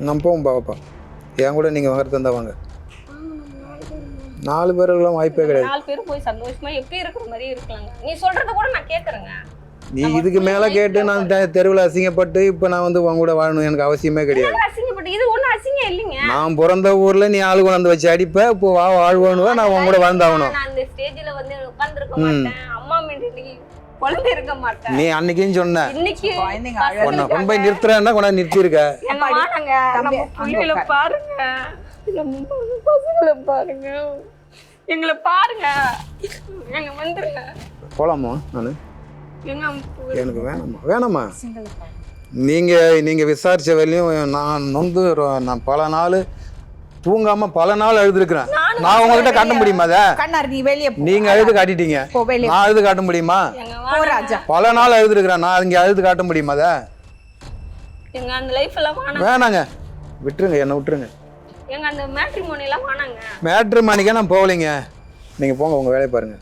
நான் போவோம் பாப்பா, என் கூட நீங்கள் வாங்குறது இருந்தால் வாங்க. 4 பேருக்குலாம் வாய்ப்பே கிடையாது. 4 பேரும் போய் சந்தோஷமா எப்படி இருக்கிற மாதிரி இருக்கலாங்க. நீ சொல்றத கூட நான் கேட்குறேங்க. நீ இதுக்கு மேலே கேட்டு நான் தெருவில் அசிங்கப்பட்டு இப்போ நான் வந்து உங்க கூட வாழணும் எனக்கு அவசியமே கிடையாது. அசிங்கப்பட்டு இது ஒன்றும் அசிங்கம் இல்லைங்க. நான் பிறந்த ஊரில் நீ ஆளு கொண்டு வச்சு அடிப்பேன், இப்போ வாழ்வானுவா நான் உங்க கூட வாழ்ந்தாகணும். நான் அந்த ஸ்டேஜில் வந்து உட்காந்துருக்க மாட்டேன், அம்மா மீண்டும் குழந்தை இருக்க மாட்டேன். நீ அன்னைக்குன்னு சொன்ன இன்னைக்கு கொண்டு போய் நிறுத்துறேன்னா கொண்டா நிறுத்திருக்க. பிள்ளைகளை பாருங்க, பசங்களை பாருங்க, எங்களை பாருங்க, எங்க வந்துருங்க. போலாமா? நான் எனக்கு வேணாமா. நீங்கள் விசாரித்த வரையும் நான் நொந்து நான் பல நாள் தூங்காமல் பல நாள் அழுதுருக்கிறேன். நான் உங்ககிட்ட காட்ட முடியுமா? நீங்கள் அழுது காட்டிட்டீங்க, நான் அழுது காட்ட முடியுமா? பல நாள் அழுதுருக்கிறேன், நான் இங்கே அழுது காட்ட முடியுமா? வேணாங்க, விட்டுருங்க, என்னை விட்டுருங்க. மேட்ரிமோனிக்கே நான் போகலைங்க. நீங்கள் போங்க, உங்கள் வேலையை பாருங்கள்.